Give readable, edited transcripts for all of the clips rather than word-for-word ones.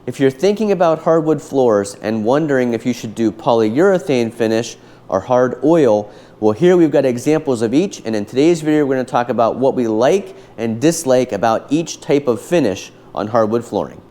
If you're thinking about hardwood floors and wondering if you should do polyurethane finish or hard oil, well, here we've got examples of each, and in today's video we're going to talk about what we like and dislike about each type of finish on hardwood flooring.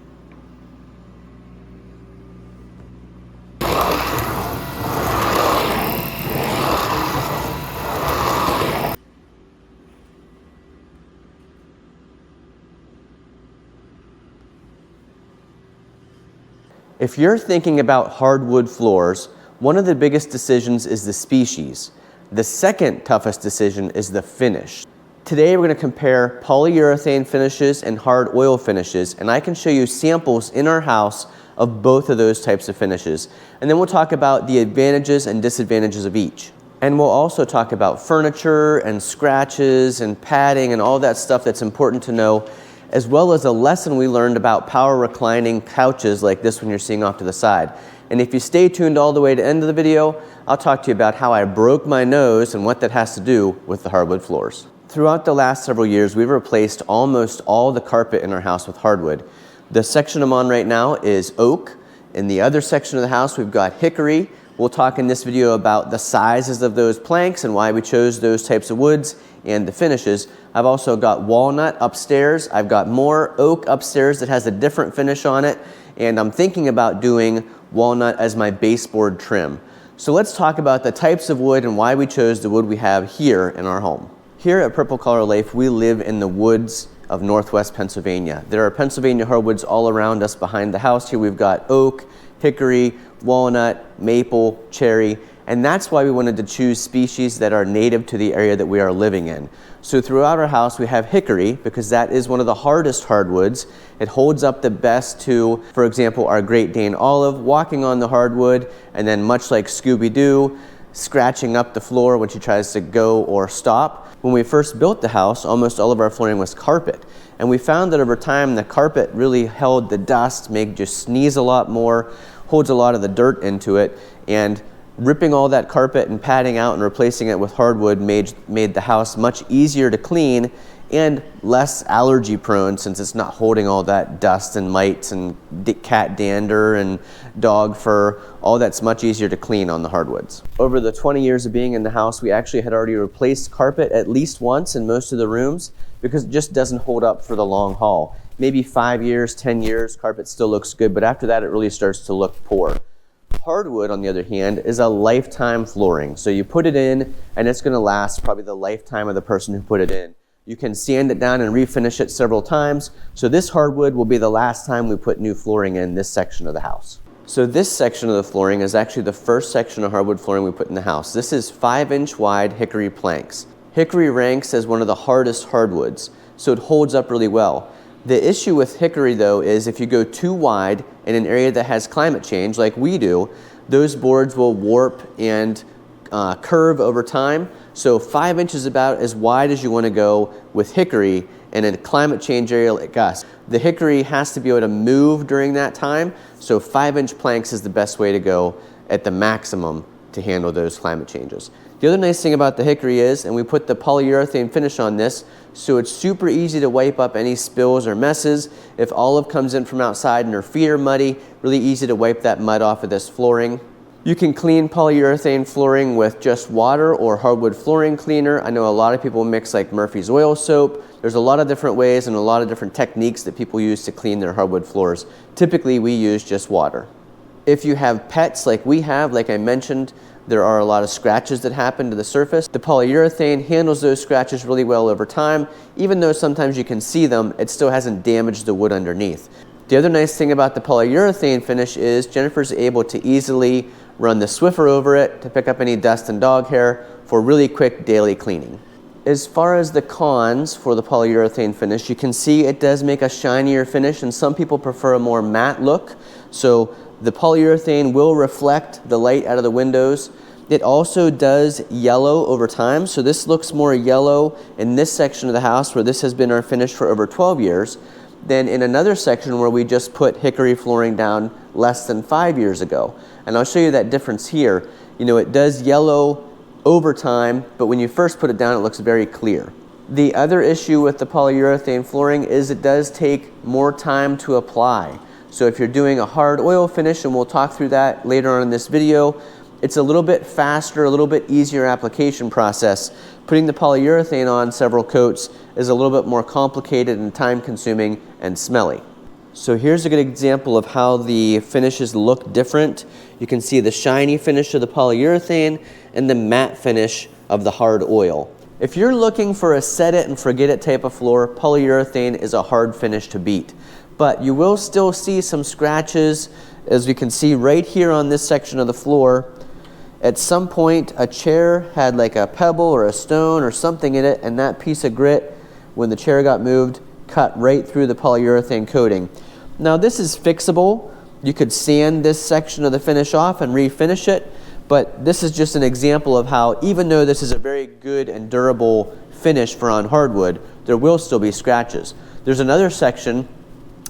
If you're thinking about hardwood floors, one of the biggest decisions is the species. The second toughest decision is the finish. Today we're going to compare polyurethane finishes and hard oil finishes, and I can show you samples in our house of both of those types of finishes. And then we'll talk about the advantages and disadvantages of each. And we'll also talk about furniture and scratches and padding and all that stuff that's important to know, as well as a lesson we learned about power reclining couches like this one you're seeing off to the side. And if you stay tuned all the way to the end of the video, I'll talk to you about how I broke my nose and what that has to do with the hardwood floors. Throughout the last several years, we've replaced almost all the carpet in our house with hardwood. The section I'm on right now is oak. In the other section of the house, we've got hickory. We'll talk in this video about the sizes of those planks and why we chose those types of woods and the finishes. I've also got walnut upstairs. I've got more oak upstairs that has a different finish on it, and I'm thinking about doing walnut as my baseboard trim. So let's talk about the types of wood and why we chose the wood we have here in our home. Here at Purple Color Life, we live in the woods of Northwest Pennsylvania. There are Pennsylvania hardwoods all around us behind the house. Here we've got oak, hickory, walnut, maple, cherry, and that's why we wanted to choose species that are native to the area that we are living in. So throughout our house we have hickory because that is one of the hardest hardwoods. It holds up the best to, for example, our Great Dane Olive walking on the hardwood, and then much like Scooby-Doo, scratching up the floor when she tries to go or stop. When we first built the house, almost all of our flooring was carpet. And we found that over time the carpet really held the dust, made you sneeze a lot more, holds a lot of the dirt into it, and ripping all that carpet and padding out and replacing it with hardwood made the house much easier to clean and less allergy prone, since it's not holding all that dust and mites and cat dander and dog fur. All that's much easier to clean on the hardwoods. Over the 20 years of being in the house, we actually had already replaced carpet at least once in most of the rooms because it just doesn't hold up for the long haul. Maybe 5 years, 10 years, carpet still looks good, but after that it really starts to look poor. Hardwood, on the other hand, is a lifetime flooring. So you put it in and it's going to last probably the lifetime of the person who put it in. You can sand it down and refinish it several times. So this hardwood will be the last time we put new flooring in this section of the house. So this section of the flooring is actually the first section of hardwood flooring we put in the house. This is 5-inch wide hickory planks. Hickory ranks as one of the hardest hardwoods, so it holds up really well. The issue with hickory, though, is if you go too wide in an area that has climate change like we do, those boards will warp and curve over time. So 5 inches about as wide as you want to go with hickory in a climate change area like us. The hickory has to be able to move during that time, so 5-inch planks is the best way to go at the maximum to handle those climate changes. The other nice thing about the hickory is, and we put the polyurethane finish on this, so it's super easy to wipe up any spills or messes. If Olive comes in from outside and her feet are muddy, really easy to wipe that mud off of this flooring. You can clean polyurethane flooring with just water or hardwood flooring cleaner. I know a lot of people mix like Murphy's oil soap. There's a lot of different ways and a lot of different techniques that people use to clean their hardwood floors. Typically we use just water. If you have pets like we have, like I mentioned, there are a lot of scratches that happen to the surface. The polyurethane handles those scratches really well over time. Even though sometimes you can see them, it still hasn't damaged the wood underneath. The other nice thing about the polyurethane finish is Jennifer's able to easily run the Swiffer over it to pick up any dust and dog hair for really quick daily cleaning. As far as the cons for the polyurethane finish, you can see it does make a shinier finish, and some people prefer a more matte look. So the polyurethane will reflect the light out of the windows. It also does yellow over time, so this looks more yellow in this section of the house where this has been our finish for over 12 years than in another section where we just put hickory flooring down less than 5 years ago. And I'll show you that difference here. You know, it does yellow over time, but when you first put it down, it looks very clear. The other issue with the polyurethane flooring is it does take more time to apply. So if you're doing a hard oil finish, and we'll talk through that later on in this video, it's a little bit faster, a little bit easier application process. Putting the polyurethane on several coats is a little bit more complicated and time consuming and smelly. So here's a good example of how the finishes look different. You can see the shiny finish of the polyurethane and the matte finish of the hard oil. If you're looking for a set it and forget it type of floor, polyurethane is a hard finish to beat. But you will still see some scratches, as we can see right here on this section of the floor. At some point, a chair had like a pebble or a stone or something in it, and that piece of grit, when the chair got moved, cut right through the polyurethane coating. Now this is fixable. You could sand this section of the finish off and refinish it, but this is just an example of how, even though this is a very good and durable finish for on hardwood, there will still be scratches. There's another section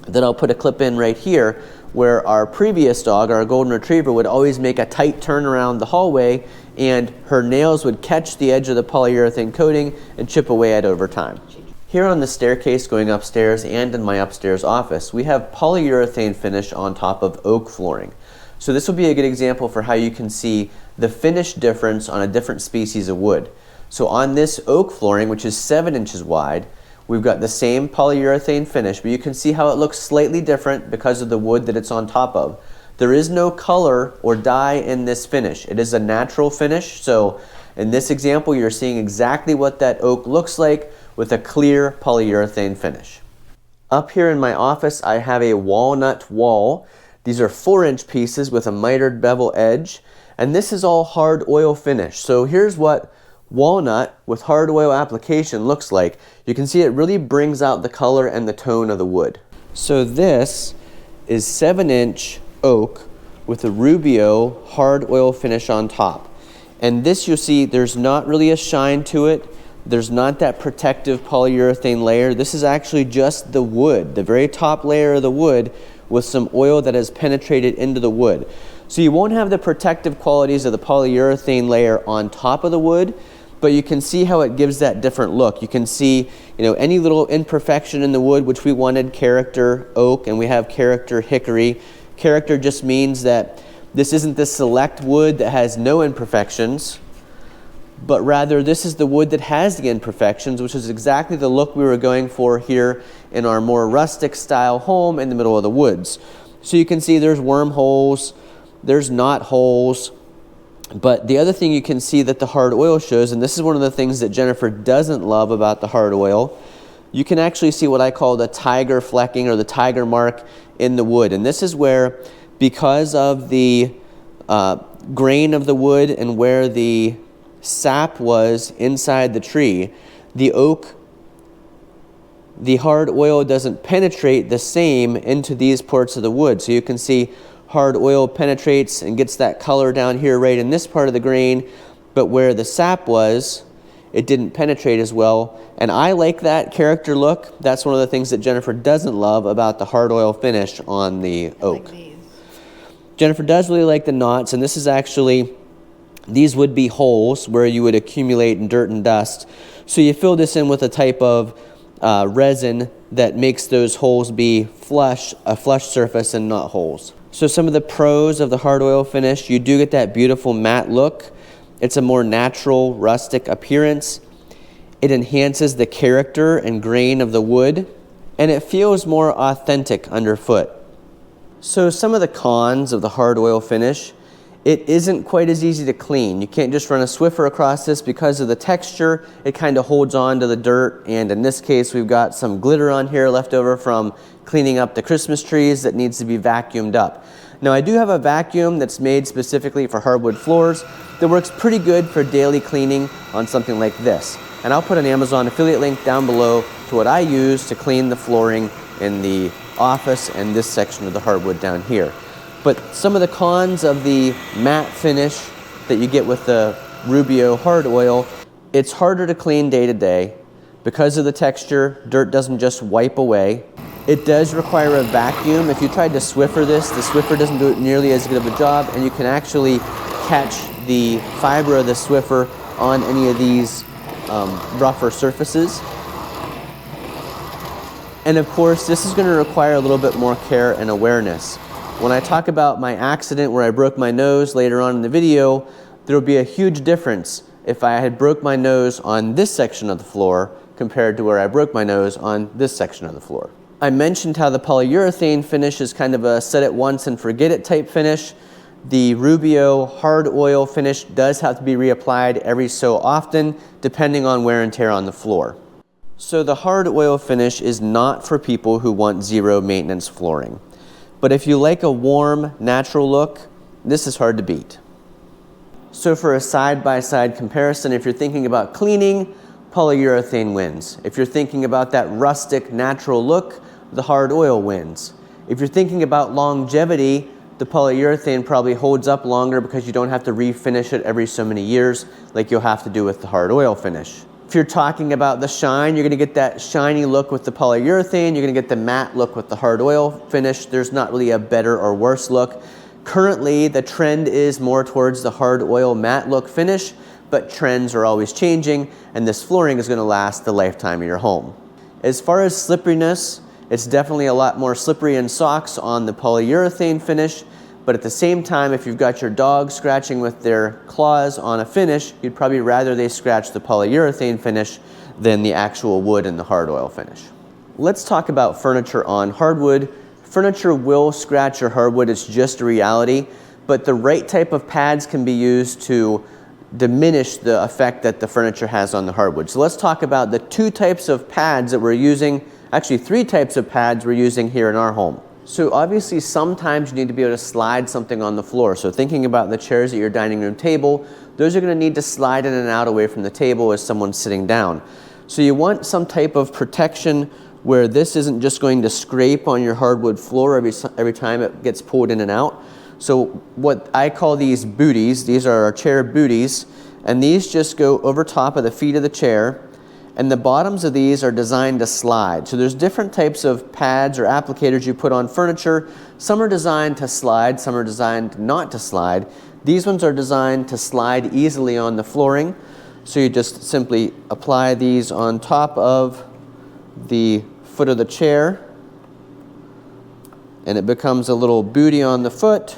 that I'll put a clip in right here where our previous dog, our golden retriever, would always make a tight turn around the hallway, and her nails would catch the edge of the polyurethane coating and chip away at it over time. Here on the staircase going upstairs and in my upstairs office, we have polyurethane finish on top of oak flooring. So this will be a good example for how you can see the finish difference on a different species of wood. So on this oak flooring, which is 7 inches wide, we've got the same polyurethane finish, but you can see how it looks slightly different because of the wood that it's on top of. There is no color or dye in this finish. It is a natural finish. So in this example, you're seeing exactly what that oak looks like with a clear polyurethane finish. Up here in my office, I have a walnut wall. These are 4-inch pieces with a mitered bevel edge, and this is all hard oil finish. So here's what walnut with hard oil application looks like. You can see it really brings out the color and the tone of the wood. So this is 7-inch oak with a Rubio hard oil finish on top. And this, you'll see there's not really a shine to it. There's not that protective polyurethane layer. This is actually just the wood, the very top layer of the wood with some oil that has penetrated into the wood. So you won't have the protective qualities of the polyurethane layer on top of the wood, but you can see how it gives that different look. You can see, any little imperfection in the wood, which we wanted character oak, and we have character hickory. Character just means that this isn't the select wood that has no imperfections, but rather this is the wood that has the imperfections, which is exactly the look we were going for here in our more rustic style home in the middle of the woods. So you can see there's wormholes, there's knot holes, but the other thing you can see that the hard oil shows, and this is one of the things that Jennifer doesn't love about the hard oil, you can actually see what I call the tiger flecking or the tiger mark in the wood. And this is where, because of the grain of the wood and where the sap was inside the tree, the hard oil doesn't penetrate the same into these parts of the wood. So you can see hard oil penetrates and gets that color down here right in this part of the grain, but where the sap was, it didn't penetrate as well. And I like that character look. That's one of the things that Jennifer doesn't love about the hard oil finish on the oak. Jennifer does really like the knots, and this is actually, these would be holes where you would accumulate dirt and dust. So you fill this in with a type of resin that makes those holes be a flush surface and not holes. So some of the pros of the hard oil finish, you do get that beautiful matte look. It's a more natural, rustic appearance. It enhances the character and grain of the wood, and it feels more authentic underfoot. So some of the cons of the hard oil finish, it isn't quite as easy to clean. You can't just run a Swiffer across this because of the texture. It kind of holds on to the dirt, and in this case we've got some glitter on here left over from cleaning up the Christmas trees that needs to be vacuumed up. Now I do have a vacuum that's made specifically for hardwood floors that works pretty good for daily cleaning on something like this. And I'll put an Amazon affiliate link down below to what I use to clean the flooring in the office and this section of the hardwood down here. But some of the cons of the matte finish that you get with the Rubio hard oil, it's harder to clean day to day. Because of the texture, dirt doesn't just wipe away. It does require a vacuum. If you tried to Swiffer this, the Swiffer doesn't do it nearly as good of a job, and you can actually catch the fiber of the Swiffer on any of these rougher surfaces. And of course, this is going to require a little bit more care and awareness. When I talk about my accident where I broke my nose later on in the video, there will be a huge difference if I had broke my nose on this section of the floor compared to where I broke my nose on this section of the floor. I mentioned how the polyurethane finish is kind of a set it once and forget it type finish. The Rubio hard oil finish does have to be reapplied every so often depending on wear and tear on the floor. So the hard oil finish is not for people who want zero maintenance flooring. But if you like a warm, natural look, this is hard to beat. So for a side-by-side comparison, if you're thinking about cleaning, polyurethane wins. If you're thinking about that rustic, natural look, the hard oil wins. If you're thinking about longevity, the polyurethane probably holds up longer because you don't have to refinish it every so many years like you'll have to do with the hard oil finish. If you're talking about the shine, you're going to get that shiny look with the polyurethane, you're going to get the matte look with the hard oil finish. There's not really a better or worse look. Currently, the trend is more towards the hard oil matte look finish, but trends are always changing, and this flooring is going to last the lifetime of your home. As far as slipperiness, it's definitely a lot more slippery in socks on the polyurethane finish, but at the same time, if you've got your dog scratching with their claws on a finish, you'd probably rather they scratch the polyurethane finish than the actual wood and the hard oil finish. Let's talk about furniture on hardwood. Furniture will scratch your hardwood, it's just a reality, but the right type of pads can be used to diminish the effect that the furniture has on the hardwood. So let's talk about the two types of pads that we're using, actually three types of pads we're using here in our home. So obviously sometimes you need to be able to slide something on the floor. So thinking about the chairs at your dining room table, those are going to need to slide in and out away from the table as someone's sitting down. So you want some type of protection where this isn't just going to scrape on your hardwood floor every time it gets pulled in and out. So what I call these booties, these are our chair booties, and these just go over top of the feet of the chair, and the bottoms of these are designed to slide. So there's different types of pads or applicators you put on furniture. Some are designed to slide, some are designed not to slide. These ones are designed to slide easily on the flooring. So you just simply apply these on top of the foot of the chair, and it becomes a little booty on the foot,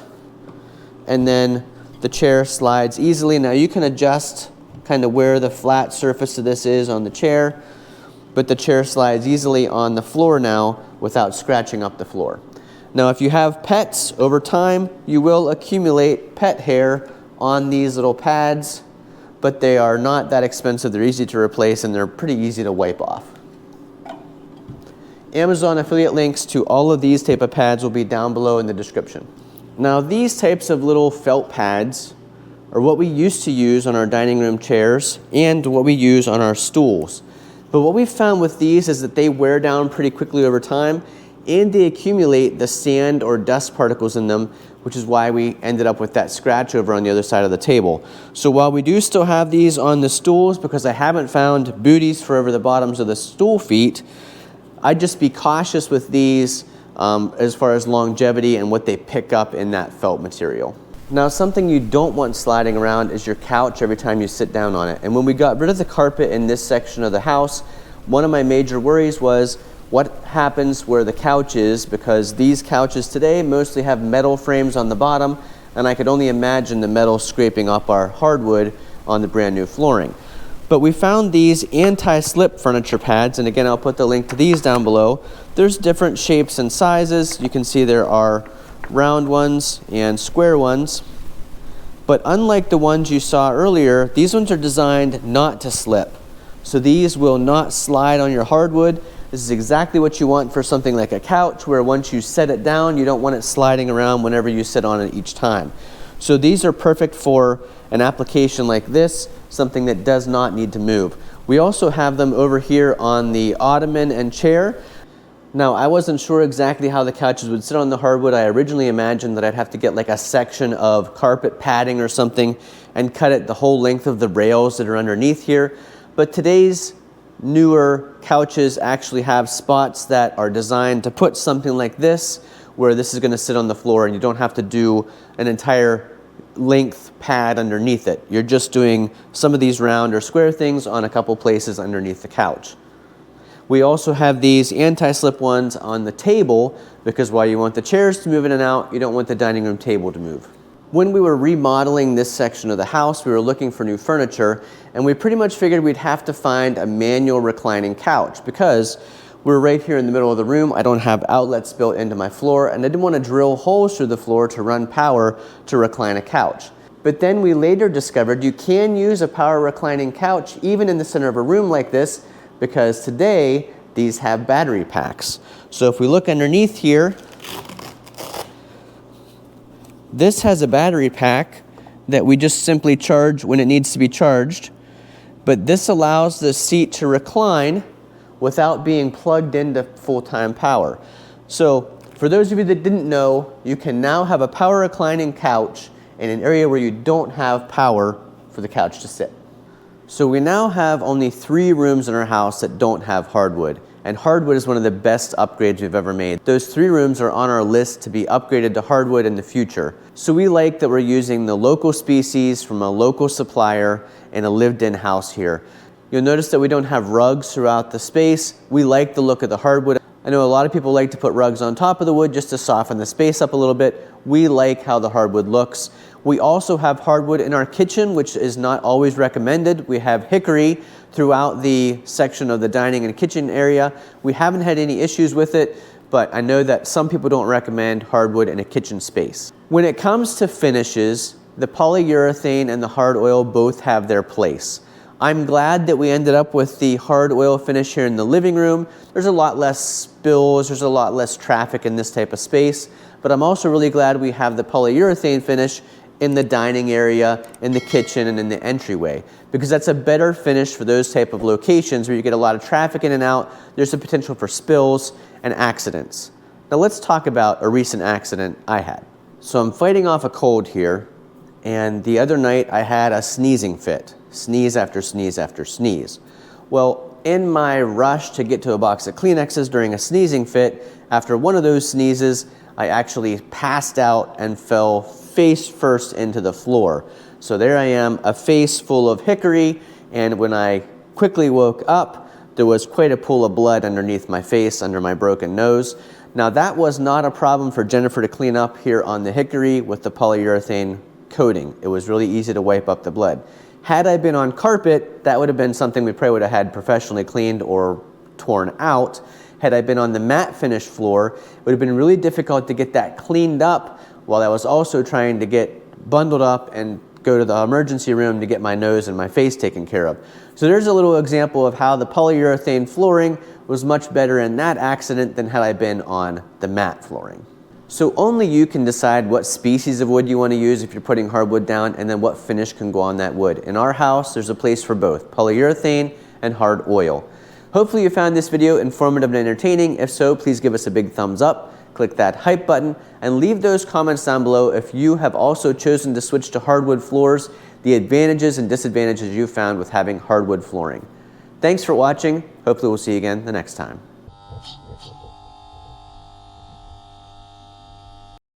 and then the chair slides easily. Now you can adjust kind of where the flat surface of this is on the chair, but the chair slides easily on the floor now without scratching up the floor. Now if you have pets, over time you will accumulate pet hair on these little pads, but they are not that expensive, they're easy to replace, and they're pretty easy to wipe off. Amazon affiliate links to all of these type of pads will be down below in the description. Now these types of little felt pads are what we used to use on our dining room chairs and what we use on our stools. But what we've found with these is that they wear down pretty quickly over time, and they accumulate the sand or dust particles in them, which is why we ended up with that scratch over on the other side of the table. So while we do still have these on the stools, because I haven't found booties for over the bottoms of the stool feet, I'd just be cautious with these as far as longevity and what they pick up in that felt material. Now something you don't want sliding around is your couch every time you sit down on it. And when we got rid of the carpet in this section of the house, one of my major worries was what happens where the couch is, because these couches today mostly have metal frames on the bottom, and I could only imagine the metal scraping up our hardwood on the brand new flooring. But we found these anti-slip furniture pads, and again I'll put the link to these down below. There's different shapes and sizes. You can see there are round ones and square ones, but unlike the ones you saw earlier, these ones are designed not to slip. So these will not slide on your hardwood. This is exactly what you want for something like a couch, where once you set it down, you don't want it sliding around whenever you sit on it each time. So these are perfect for an application like this, something that does not need to move. We also have them over here on the ottoman and chair. Now, I wasn't sure exactly how the couches would sit on the hardwood. I originally imagined that I'd have to get like a section of carpet padding or something and cut it the whole length of the rails that are underneath here. But today's newer couches actually have spots that are designed to put something like this, where this is going to sit on the floor and you don't have to do an entire length pad underneath it. You're just doing some of these round or square things on a couple places underneath the couch. We also have these anti-slip ones on the table because while you want the chairs to move in and out, you don't want the dining room table to move. When we were remodeling this section of the house, we were looking for new furniture, and we pretty much figured we'd have to find a manual reclining couch because we're right here in the middle of the room. I don't have outlets built into my floor, and I didn't want to drill holes through the floor to run power to recline a couch. But then we later discovered you can use a power reclining couch even in the center of a room like this, because today these have battery packs. So if we look underneath here, this has a battery pack that we just simply charge when it needs to be charged. But this allows the seat to recline without being plugged into full-time power. So for those of you that didn't know, you can now have a power reclining couch in an area where you don't have power for the couch to sit. So we now have only 3 rooms in our house that don't have hardwood, and hardwood is one of the best upgrades we've ever made. Those 3 rooms are on our list to be upgraded to hardwood in the future. So we like that we're using the local species from a local supplier in a lived-in house here. You'll notice that we don't have rugs throughout the space. We like the look of the hardwood. I know a lot of people like to put rugs on top of the wood just to soften the space up a little bit. We like how the hardwood looks. We also have hardwood in our kitchen, which is not always recommended. We have hickory throughout the section of the dining and kitchen area. We haven't had any issues with it, but I know that some people don't recommend hardwood in a kitchen space. When it comes to finishes, the polyurethane and the hard oil both have their place. I'm glad that we ended up with the hard oil finish here in the living room. There's a lot less spills, there's a lot less traffic in this type of space, but I'm also really glad we have the polyurethane finish in the dining area, in the kitchen, and in the entryway, because that's a better finish for those type of locations where you get a lot of traffic in and out. There's a potential for spills and accidents. Now let's talk about a recent accident I had. So I'm fighting off a cold here, and the other night I had a sneezing fit. Sneeze after sneeze after sneeze. Well, in my rush to get to a box of Kleenexes during a sneezing fit, after one of those sneezes, I actually passed out and fell face first into the floor. So there I am, a face full of hickory, and when I quickly woke up, there was quite a pool of blood underneath my face, under my broken nose. Now that was not a problem for Jennifer to clean up here on the hickory with the polyurethane coating. It was really easy to wipe up the blood. Had I been on carpet, that would have been something we probably would have had professionally cleaned or torn out. Had I been on the matte finish floor, it would have been really difficult to get that cleaned up while I was also trying to get bundled up and go to the emergency room to get my nose and my face taken care of. So there's a little example of how the polyurethane flooring was much better in that accident than had I been on the matte flooring. So only you can decide what species of wood you want to use if you're putting hardwood down, and then what finish can go on that wood. In our house, there's a place for both polyurethane and hard oil. Hopefully you found this video informative and entertaining. If so, please give us a big thumbs up, click that hype button, and leave those comments down below if you have also chosen to switch to hardwood floors, the advantages and disadvantages you found with having hardwood flooring. Thanks for watching. Hopefully we'll see you again the next time.